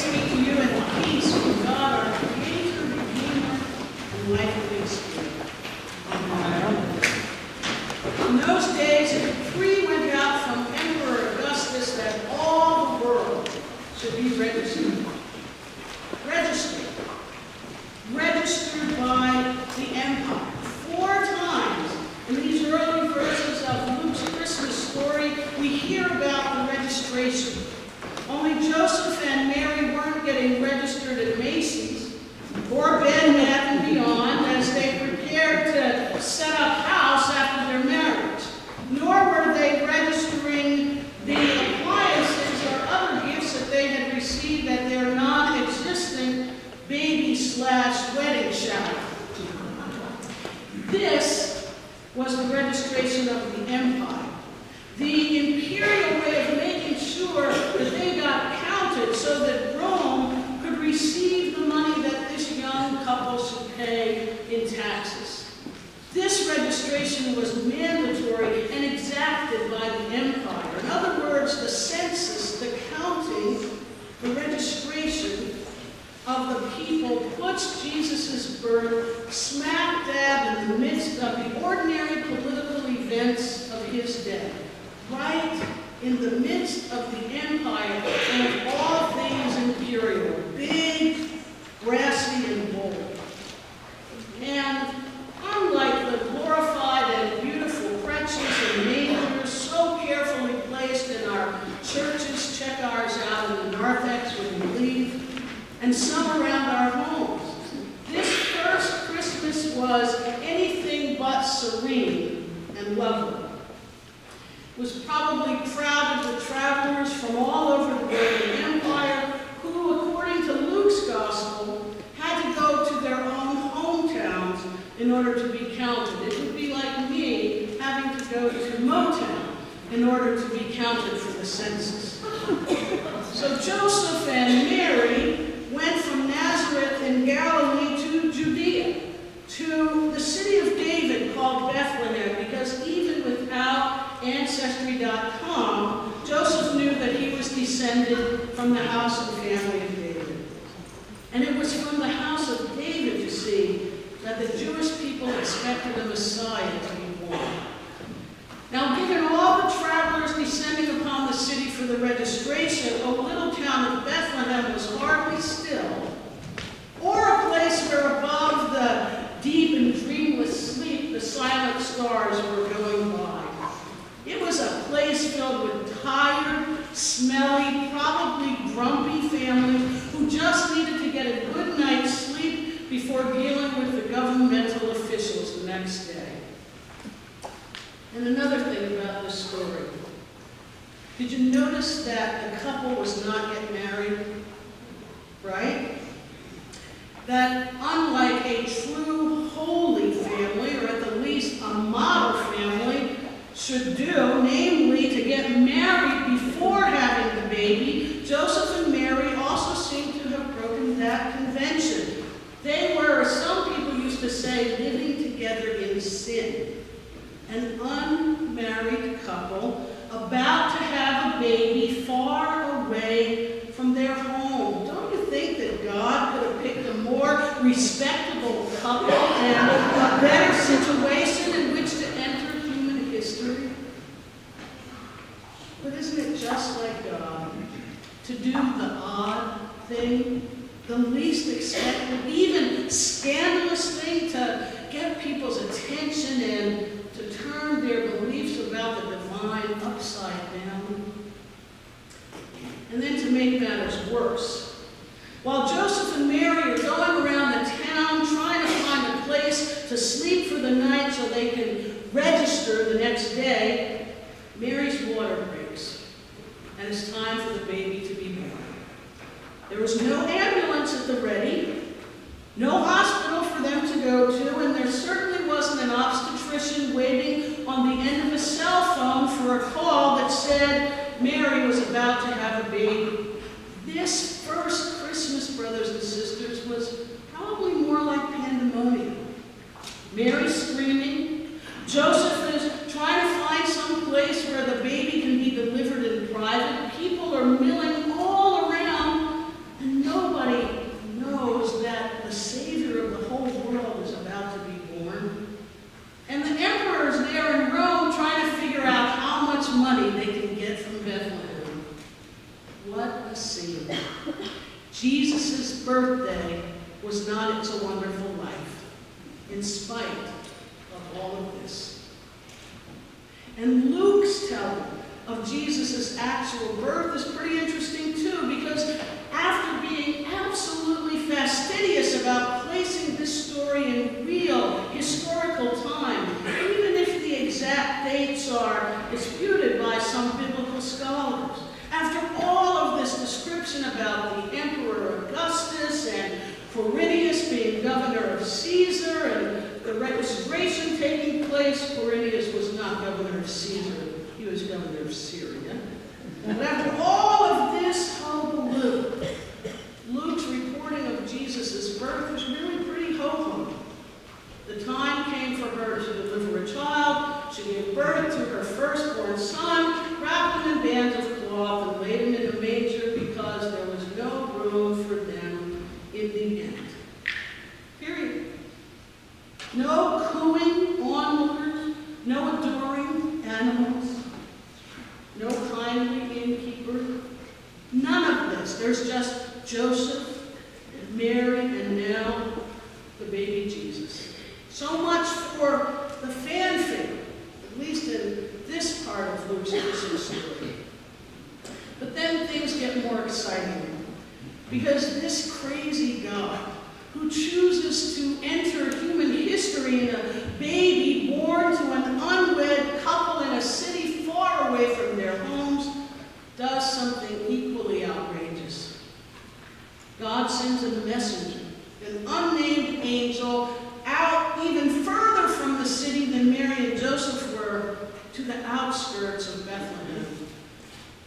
Grace be to you and peace from God, our Creator, Redeemer, and life-giving Spirit. Amen. In those days, a decree went out from Emperor Augustus that all the world should be registered. Registered by the empire. 4 times in these early verses of Luke's Christmas story, we hear about the registration. Only Joseph and Mary weren't getting registered at Macy's or Bed Bath & Beyond as they prepared to set up house after their marriage. Nor were they registering the appliances or other gifts that they had received at their non-existent baby/wedding shower. This was the registration of the empire. The imperial way of making sure that they got counted so that Rome could receive the money that this young couple should pay in taxes. This registration was mandatory and exacted by the empire. In other words, the census, the counting, the registration of the people puts Jesus' birth smack dab in the midst of the ordinary political events of his day. Right in the midst of the empire and of all things imperial, big, brassy, and bold. And unlike the glorified and beautiful crutches and mangers so carefully placed in our churches, check ours out in the narthex when we leave, and some around our homes, this first Christmas was anything but serene and lovely. It was probably crowded with travelers from all over the Roman Empire who, according to Luke's Gospel, had to go to their own hometowns in order to be counted. It would be like me having to go to Motown in order to be counted for the census. So Joseph and Mary went from Nazareth in Galilee to Judea, to the city of David called Bethlehem, because even without Ancestry.com, Joseph knew that he was descended from the house and family of David. And it was from the house of David, you see, that the Jewish people expected a Messiah to be born. Now, given all the travelers descending upon the city for the registration, a little town of Bethlehem was hardly still, or a place where above the deep and dreamless sleep the silent stars were going by. It was a place filled with tired, smelly, probably grumpy families who just needed to get a good night's sleep before dealing with the governmental officials the next day. And another thing about this story. Did you notice that the couple was not yet married? Right? That unlike a true holy family, or at the least a model family, should do, namely to get married before having the baby, Joseph and Mary also seem to have broken that convention. They were, as some people used to say, living together in sin. An unmarried couple about to have a baby far away from their home. Don't you think that God could have picked a more respectable couple and a better situation in which to enter human history? But isn't it just like God to do the odd thing, the least expected, even scandalous thing to get people's attention and to turn their beliefs about the divine upside down? And then to make matters worse, while Joseph and Mary are going around the town trying to find a place to sleep for the night so they can register the next day, Mary's water breaks, and it's time for the baby to be born. There was no ambulance at the ready, no hospital for them to go to, and there certainly wasn't an obstetrician waiting on the end of a cell phone for a call that said Mary was about to have a baby. This first Christmas, brothers and sisters, was probably more like pandemonium. Mary screaming, Joseph is trying to find some place where the baby can be delivered in private. People are milling all around, and a scene. Jesus' birthday was not It's a Wonderful Life, in spite of all of this. And Luke's telling of Jesus' actual birth is pretty interesting too, because after being absolutely fastidious about placing this story in real historical time, even if the exact dates are disputed by some biblical scholars, after all of this description about the Emperor Augustus and Quirinius being governor of Caesar and the registration taking place, Quirinius was not governor of Caesar, he was governor of Syria. But after all of this hullabaloo, Luke's reporting of Jesus' birth was really pretty ho-hum. The time came for her to deliver a child. She gave birth to her firstborn son, wrapped him in bands of cloth, and laid him in a manger because there was no room for them in the inn. Period. No cooing onlookers, no adoring animals, no kindly innkeeper. None of this. There's just Joseph and Mary and now the baby Jesus. So much for the fanfare, at least in this part of Luke's Christmas story. But then things get more exciting, because this crazy God who chooses to enter human history in a baby born to an unwed couple in a city far away from their homes does something equally outrageous. God sends a messenger, an unnamed angel, out even further from the city than Mary and Joseph were, to the outskirts of Bethlehem,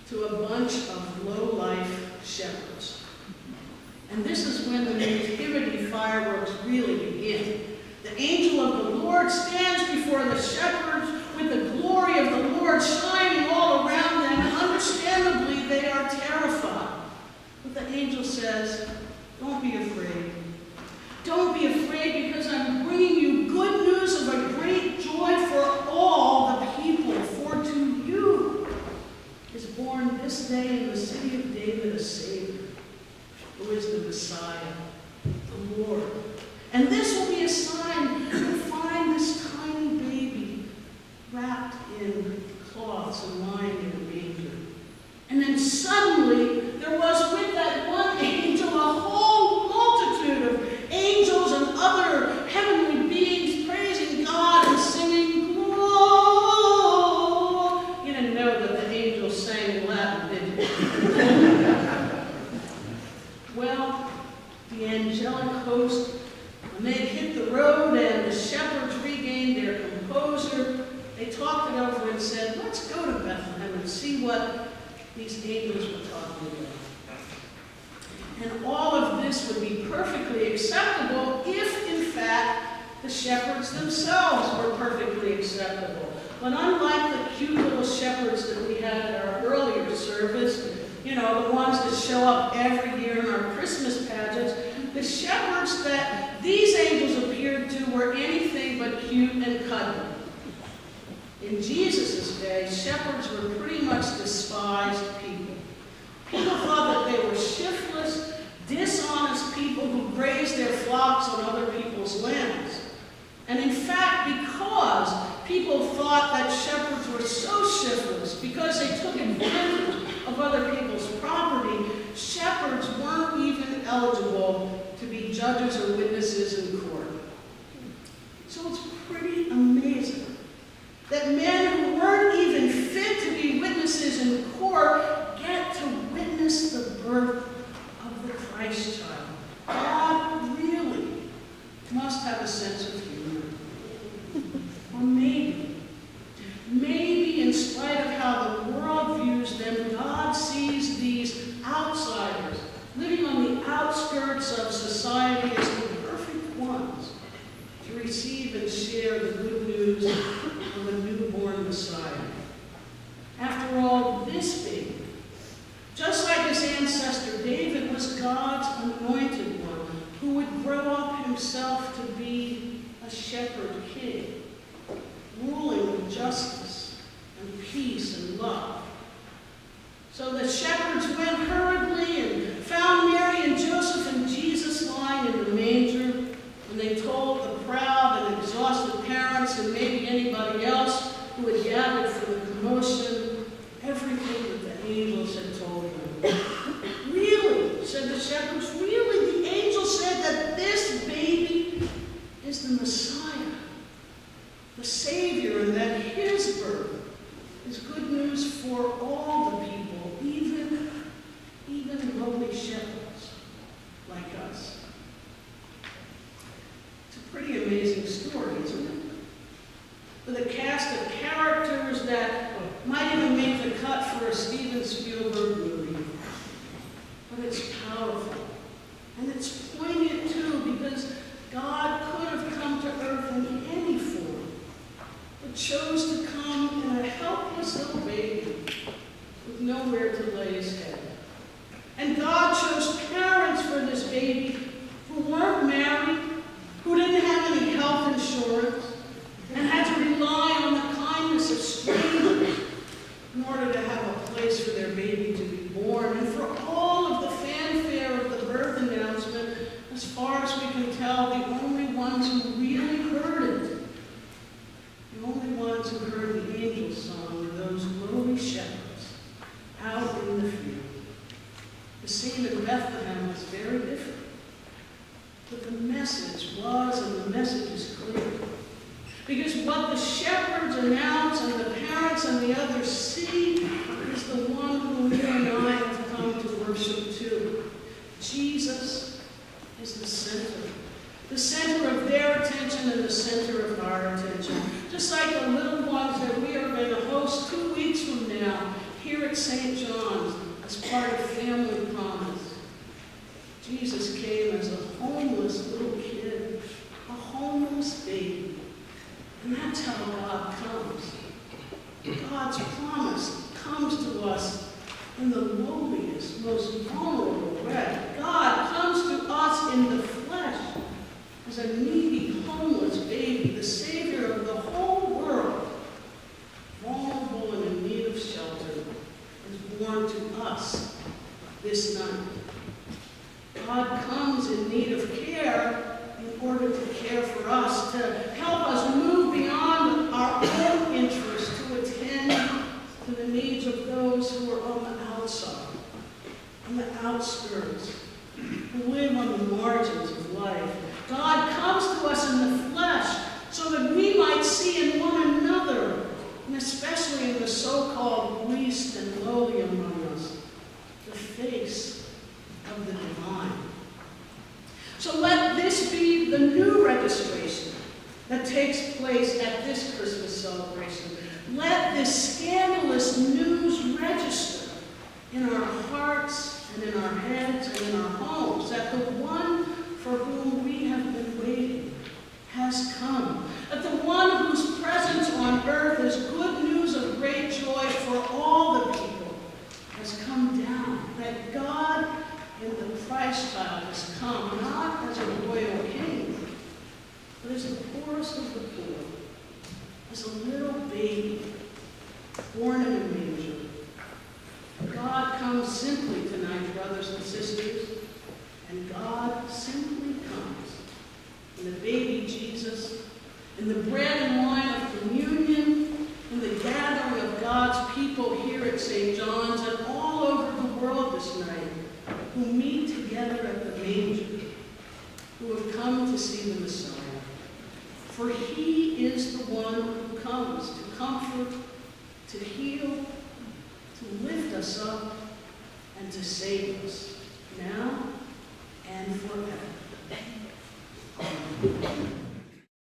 to a bunch of low-life shepherds. And this is when the nativity fireworks really begin. The angel of the Lord stands before the shepherds with the glory of the Lord shining all around them, and understandably they are terrified. But the angel says, "Don't be afraid. Don't be afraid, because I'm bringing you good news of a great joy for all the people. For to you is born this day in the city of David a Savior, who is the Messiah, the Lord. And this will be a sign. You'll find this tiny baby wrapped in cloths and lying in a manger." And then suddenly there was with that one angel a whole multitude of angels and other heavenly beings praising God and singing, "Glory." You didn't know that the angels sang in Latin, did you? Well, the angelic host, when they hit the road and the shepherds regained their composure, they talked it over and said, "Let's go to Bethlehem and see what these angels were talking about." And all of this would be perfectly acceptable if, in fact, the shepherds themselves were perfectly acceptable. But unlike the cute little shepherds that we had at our earlier service, you know, the ones that show up every year in our Christmas pageants, the shepherds that these angels appeared to were anything but cute and cuddly. In Jesus' day, shepherds were pretty much despised people. People thought that they were shiftless, dishonest people who grazed their flocks on other people's lands. And in fact, because people thought that shepherds were so shiftless, because they took advantage of other people's property, shepherds weren't even eligible to be judges or witnesses in court. So it's pretty amazing that men who weren't even fit to be witnesses in court get to witness the birth of the Christ child. God really must have a sense of humor. Or maybe in spite of how the world views them, God sees these outsiders living on the outskirts of society as the perfect ones to receive and share the good news of a newborn Messiah. After all, this baby, just like his ancestor David, was God's anointed one, who would grow up himself to be a shepherd king, ruling with justice and peace and love. So the shepherds went hurriedly lowly shepherds like us. It's a pretty amazing story, isn't it? With a cast of characters that might even make the cut for a Steven Spielberg movie. But it's powerful. And it's poignant too, because God could have come to earth in any form, but chose to come in a helpless little baby with nowhere to lay his head. And God chose parents for this baby who weren't married, who didn't have any health insurance, and had to rely on the kindness of strangers in order to have a place for their baby to be born. And for all of the fanfare of the birth announcement, as far as we can tell, the only ones who really heard it, the only ones who heard the angel song were those lowly shepherds out in the field. The scene in Bethlehem was very different. But the message was, and the message is clear. Because what the shepherds announce and the parents and the others see is the one whom you and I have come to worship too. Jesus is the center of their attention and the center of our attention. Just like the little ones that we are going to host 2 weeks from now here at St. John's as part of Family Promise. Jesus came as a homeless little kid, a homeless baby. And that's how God comes. God's promise comes to us in the lowliest, most vulnerable way. God comes to us in the flesh as a needy, homeless baby, the Savior of the whole world, vulnerable and in need of shelter, is born to us this night. God comes in need of care in order to care for us, to help us move beyond our own interests, to attend to the needs of those who are on the outside, on the outskirts, who live on the margins of life. God comes to us in the flesh so that we might see in one another, and especially in the so-called least and lowly among us, the face of the divine. So let this be the new registration that takes place at this Christmas celebration. Let this scandalous news register in our hearts and in our heads and in our homes, that the one for whom we have been waiting has come. That the one whose presence on earth is good news of great joy for all the people has come down. That God in the Christ child has come, not as a royal king, but as the poorest of the poor, as a little baby born in a manger. God comes simply tonight, brothers and sisters, and God simply comes in the baby Jesus, in the bread and wine of communion, in the gathering of God's people here at St. John's and all over the world this night, who meet together at the manger, who have come to see the Messiah. For he is the one who comes to comfort, to heal, to lift us up, and to save us, now and forever. Amen.